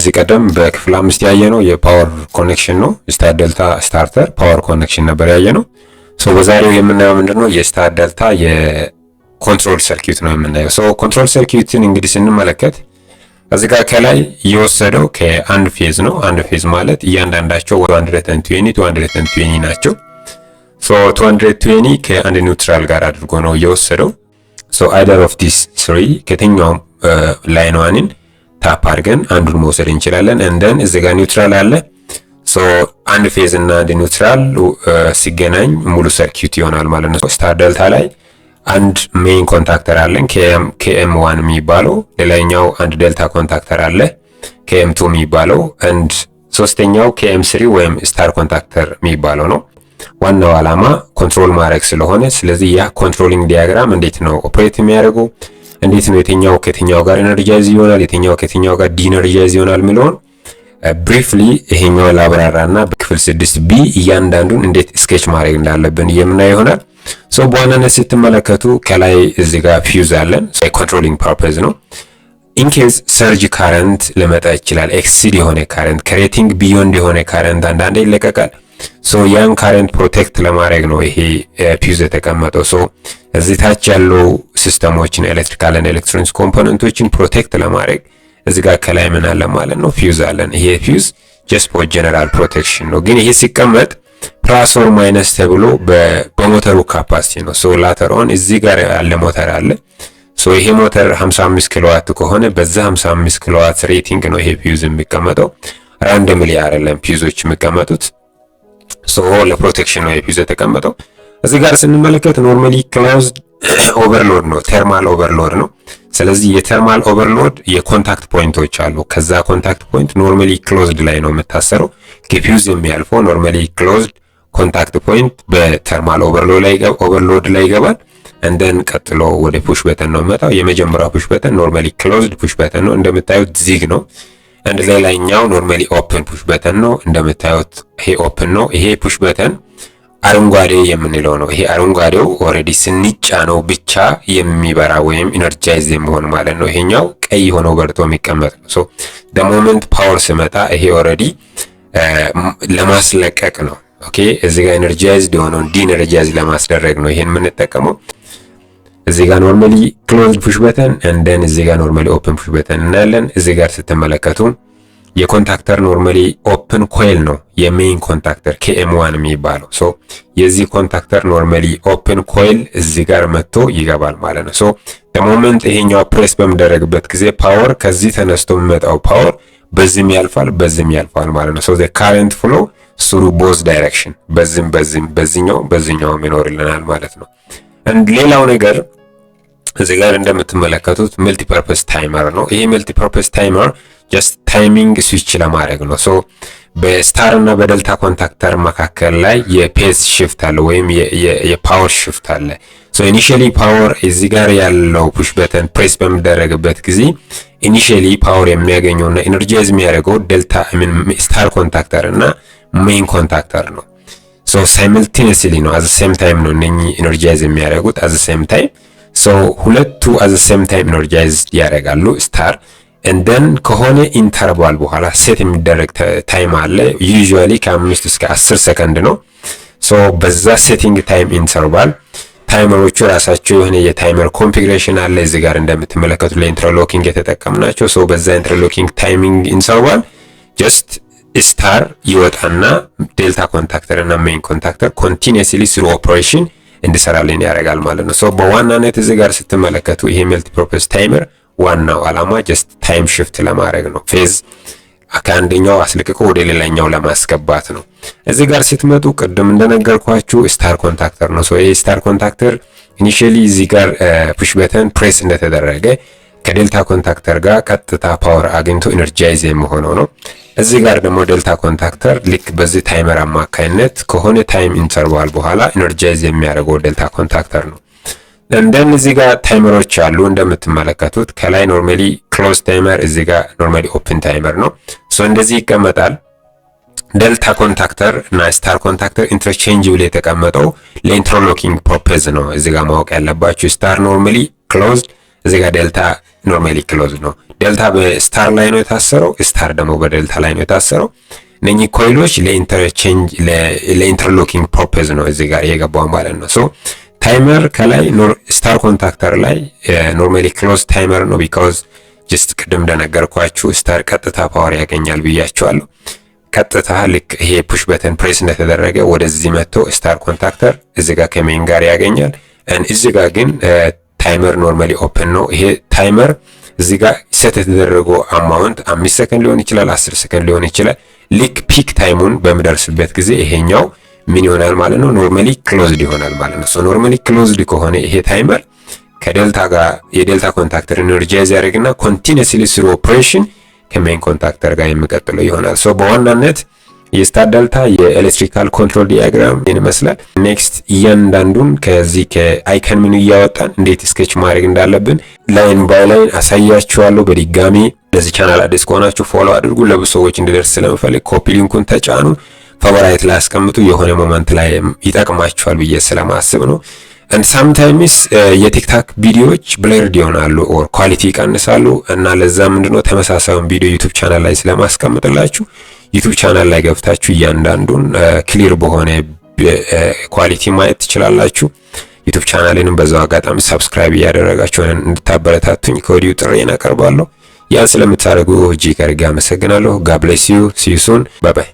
ከዚህ ቀደም በክፍል 5 ያየነው የፓወር ኮኔክሽን ነው። ስታር ዴልታ ስታርተር ፓወር ኮኔክሽን ነበር ያየነው። ሶ በዛሬው የምናየው ምንድነው የስታር ዴልታ የኮንትሮል ሰርኪዩት ነው የምናየው። ሶ ኮንትሮል ሰርኪዩትን እንግዲህ ስንመለከት እዚህ ጋር ከላይ የወሰደው ከአንድ ፌዝ ነው። አንድ ፌዝ ማለት እያንዳንዳቸው 220 220 ናቸው። ሶ 220 ከአንድ ኒውትራል ጋር አድርጎ ነው የወሰደው። ሶ አይደር ኦፍ ዲስ 3 ከየትኛውም ላይን ዋንን ታፕ አድርገን አንዱን መውሰድ እንችላለን። እንደን እዚህ ጋር ኒውትራል አለ። ሶ አንድ ፌዝ እና አንድ ኒውትራል ሲገናኝ ሙሉ ሰርኪዩት ይሆናል ማለት ነው። ስታር ዴልታ ላይ አንድ ሜይን ኮንታክተር አለን KM1 የሚባለው፣ ሌላኛው አንድ ዴልታ ኮንታክተር አለ KM2 የሚባለው፣ አንድ ሶስተኛው KM3 ወይም ስታር ኮንታክተር የሚባለው ነው። ዋናው ዓላማ ኮንትሮል ማድረግ ስለሆነ ስለዚህ ያ ኮንትሮሊንግ ዲያግራም እንዴት ነው ኦፕሬት የሚያደርገው፣ እንዴት ነው የትኛው ከየትኛው ጋር ኤነርጃይዝ ይሆናል፣ የትኛው ከየትኛው ጋር ዲኤነርጃይዝ ይሆናል የሚለውን ብሪፍሊ ይሄኛው ላብራራና በክፍል 6B እያንዳንዱን እንዴት ስኬች ማድረግ እንዳለብን የምናየው ይሆናል። ሶ በዋናነት ስትመለከቱ ከላይ እዚህ ጋር ፊውዝ አለን። ኮንትሮሊንግ ፐርፐዝ ነው። ኢንኬዝ ሰርጅ ካረንት ሊመጣ ይችላል። ኤክሲድ የሆነ ካረንት ከሬቲንግ ቢዮንድ የሆነ ካረንት አንዳንዴ ይለቀቃል። ሶ ያን ካረንት ፕሮቴክት ለማድረግ ነው ይሄ ፊውዝ የተቀመጠው። ሶ እዚህ ታች ያለው ሲስተሞችን ኤሌክትሪካል እና ኤሌክትሮኒክስ ኮምፖነንቶችን ፕሮቴክት ለማድረግ እዚህ ጋር ከላይ ምን አለ ማለት ነው ፊውዝ አለን። ይሄ ፊውዝ ጀስት ፎር ጀነራል ፕሮቴክሽን ነው። ግን ይሄ ሲቀመጥ ፕላስ ኦር ማይነስ ተብሎ በሞተሩ ካፓሲቲ ነው። ሶ ላተር ኦን እዚህ ጋር ያለ ሞተር አለ። ሶ ይሄ ሞተር 55 ኪሎዋት ከሆነ በዛ 55 ኪሎዋት ሬቲንግ ነው ይሄ ፊውዝ የሚቀመጠው። ራንደምሊ አይደለም ፊውዞች የሚቀመጡት። ሶ ለፕሮቴክሽን ነው የፊውዝ የተቀመጠው። እዚህ ጋር ስንመለከት ኖርማሊ ክሎዝድ ኦቨርሎድ ነው፣ ተርማል ኦቨርሎድ ነው። ስለዚህ የተርማል ኦቨርሎድ የኮንታክት ፖይንቶች አሉ። ከዛ ኮንታክት ፖይንት ኖርማሊ ክሎዝድ ላይ ነው የምታሰረው። ከፊውዝ የሚያልፈው ኖርማሊ ክሎዝድ ኮንታክት ፖይንት በተርማል ኦቨርሎድ ላይ ይገባል። እንደን ቀጥሎ ወደ ፑሽ በተን ነው የሚመጣው። የመጀመሪያው ፑሽ በተን ኖርማሊ ክሎዝድ ፑሽ በተን ነው፣ እንደምታዩት ዚግ ነው። አንድ ሌላኛው ኖርማሊ ኦፕን ፑሽ በተን ነው፣ እንደምታዩት ይሄ ኦፕን ነው። ይሄ ፑሽ በተን አረንጓዴ የምንለው ነው። ይሄ አረንጓዴው ኦሬዲ ስንጫነው ብቻ የሚበራ ወይም ኢነርጃይዝ የሚሆን ማለት ነው። ይሄኛው ቀይ ሆኖ በርቶ የሚቀመጥ ነው። ሶ the moment ፓወር ሲመጣ ይሄ ኦሬዲ ለማስለቀቅ ነው። ኦኬ እዚህ ጋር ኢነርጃይዝድ የሆነውን ዲኤነርጃይዝ ለማስደረግ ነው ይሄን የምንጠቀመው። እዚህ ጋር ኖርማሊ ክሎዝድ ፑሽ በተን እንደን እዚህ ጋር ኖርማሊ ኦፕን ፑሽ በተን እናያለን። እዚህ ጋር ስትመለከቱ የኮንታክተር ኖርማሊ ኦፕን ኮይል ነው የሜይን ኮንታክተር KM1 የሚባለው። ሶ የዚህ ኮንታክተር ኖርማሊ ኦፕን ኮይል እዚህ ጋር መጥቶ ይገባል ማለት ነው። ሶ በሞመንት ይሄኛው ፕሬስ በሚደረግበት ጊዜ ፓወር ከዚህ ተነስቶ የሚመጣው ፓወር በዚህም ያልፋል በዚህም ያልፋል ማለት ነው። ሶ the current flow through both direction በዚህም በዚህኛውም ይኖርልናል ማለት ነው። ሌላው ነገር እዚህ ጋር እንደምትመለከቱት መልቲፐርፐስ ታይመር ነው። ይሄ መልቲፐርፐስ ታይመር ጀስት ታይሚንግ ስዊች ለማድረግ ነው። ሶ በስታር እና በዴልታ ኮንታክተር መካከል ላይ የፔዝ ሽፍት አለ ወይም የፓወር ሽፍት አለ። ሶ ኢኒሺያሊ ፓወር እዚህ ጋር ያለው ፑሽ በተን ፕሬስ በሚደረግበት ጊዜ ኢኒሺያሊ ፓወር የሚያገኘውና ኢነርጃይዝ የሚያደርገው ዴልታ ስታር ኮንታክተር እና ሜይን ኮንታክተር ነው። ሶ ሳይመልቴኒየስሊ ነው አት ዘ ሴም ታይም ነው እነኚህ ኢነርጃይዝ የሚያደርጉት አት ዘ ሴም ታይም። ሶ ሁለቱ አት ዘ ሴም ታይም ኢነርጃይዝ ያደርጋሉ ስታር እንደን ከሆነ ኢንተርቫል በኋላ ሴት የሚደረግ ታይም አለ። ዩዥዋሊ ከ5 እስከ 10 ሰከንድ ነው። ሶ በዛ ሴቲንግ ታይም ኢንተርቫል ታይመሮቹ ራሳቸው የሆነ የታይመር ኮንፊግሬሽን አለ። እዚህ ጋር እንደምትመለከቱ ለኢንተርሎኪንግ የተጠቀምናቸው። ሶ በዛ ኢንተርሎኪንግ ታይሚንግ ኢንተርቫል ጀስት ስታር ይወጣና ዴልታ ኮንታክተር እና ሜይን ኮንታክተር ኮንቲኒየስሊ ስሩ ኦፕሬሽን እንዲሰራልን ያደርጋል ማለት ነው። ሶ በዋናነት እዚህ ጋር ስትመለከቱ ይሄ መልቲፐርፐስ ታይመር ዋናው ዓላማ ጀስት ታይም ሽፍት ለማድረግ ነው። ፌዝ ከአንደኛው አስልቅቆ ወደ ሌላኛው ለማስገባት ነው። እዚህ ጋር ስትመጡ ቅድም እንደነገርኳችሁ ስታር ኮንታክተር ነው። ሶ ይሄ ስታር ኮንታክተር ኢኒሺያሊ እዚህ ጋር ፑሽ በተን ፕሬስ እንደተደረገ ከዴልታ ኮንታክተር ጋር ቀጥታ ፓወር አግኝቶ ኢነርጃይዝ የሚሆነው ነው። እዚህ ጋር ደግሞ ዴልታ ኮንታክተር ልክ በዚህ ታይመር አማካይነት ከሆነ ታይም ኢንተርቫል በኋላ ኢነርጃይዝ የሚያደርገው ዴልታ ኮንታክተር ነው። እንደን እዚህ ጋር ታይመሮች አሉ እንደምትመለከቱት። ከላይ ኖርማሊ ክሎዝ ታይመር፣ እዚህ ጋር ኖርማሊ ኦፕን ታይመር ነው። ሶ እንደዚህ ይቀመጣል። ዴልታ ኮንታክተር እና ስታር ኮንታክተር ኢንተርቼንጅብል የተቀመጠው ለኢንተርሎኪንግ ፐርፐዝ ነው። እዚህ ጋር ማወቅ ያለባችሁ ስታር ኖርማሊ ክሎዝድ እዚህ ጋር ዴልታ ኖርማሊ ክሎዝ ነው። ዴልታ በስታር ላይ ነው የታሰረው፣ ስታር ደግሞ በዴልታ ላይ ነው የታሰረው። እነኚህ ኮይሎች ለኢንተርቼንጅ ለኢንተርሎኪንግ ፐርፐዝ ነው እዚህ ጋር የገባው ማለት ነው። ሶ ታይመር ከላይ ስታር ኮንታክተር ላይ ኖርማሊ ክሎዝ ታይመር ነው ቢካዝ ጀስት ቅድም እንደነገርኳችሁ ስታር ቀጥታ ፓወር ያገኛል ብያቸዋለሁ። ቀጥታ ልክ ይሄ ፑሽ በተን ፕሬስ እንደተደረገ ወደዚህ መጥቶ ስታር ኮንታክተር እዚህ ጋር ከሜን ጋር ያገኛል። እዚህ ጋር ግን ታይመር ኖርማሊ ኦፕን ነው። ይሄ ታይመር እዚህ ጋር ሴት የተደረገው አማውንት 5 ሰከንድ ሊሆን ይችላል፣ 10 ሰከንድ ሊሆን ይችላል። ልክ ፒክ ታይሙን በሚደርስበት ጊዜ ይሄኛው ምን ይሆናል ማለት ነው? ኖርማሊ ክሎዝድ ይሆናል ማለት ነው። ሶ ኖርማሊ ክሎዝድ ከሆነ ይሄ ታይመር ከዴልታ ጋር የዴልታ ኮንታክተር ኢነርጃይዝ ያደርግና ኮንቲኒየስሊ ስሩ ኦፕሬሽን ከሜን ኮንታክተር ጋር የሚቀጥለው ይሆናል። ሶ በዋናነት የስታር ዴልታ የኤሌክትሪካል ኮንትሮል ዲያግራም ይመስላል። ኔክስት እያንዳንዱን ከዚህ ከአይከን ሜኑ እያወጣን እንዴት ስኬች ማድረግ እንዳለብን ላይን ባይ ላይን አሳያችኋለሁ። በድጋሚ ለዚህ ቻናል አዲስ ከሆናችሁ ፎሎ አድርጉ። ለብዙ ሰዎች እንዲደርስ ስለምፈልግ ኮፒ ሊንኩን ተጫኑ፣ ፋቮራይት ላይ አስቀምጡ። የሆነ ሞመንት ላይ ይጠቅማችኋል ብዬ ስለማስብ ነው። and sometimes የቲክታክ ቪዲዮዎች ብለርድ ይሆናሉ or ኳሊቲ ይቀንሳሉ እና ለዛ ምንድነው ተመሳሳዩን ቪዲዮ ዩቲዩብ ቻናል ላይ ስለማስቀምጥላችሁ ዩቲዩብ ቻናል ላይ ገብታችሁ እያንዳንዱን ክሊር በሆነ ኳሊቲ ማየት ትችላላችሁ። ዩቲዩብ ቻናሌንም በዛው አጋጣሚ ሰብስክራይብ ያደረጋችሁ እንድታበረታቱኝ ከወዲሁ ጥሬን አቀርባለሁ። ያን ስለምታደርጉ እጅግ አድርጌ አመሰግናለሁ። God bless you. See you soon. Bye bye.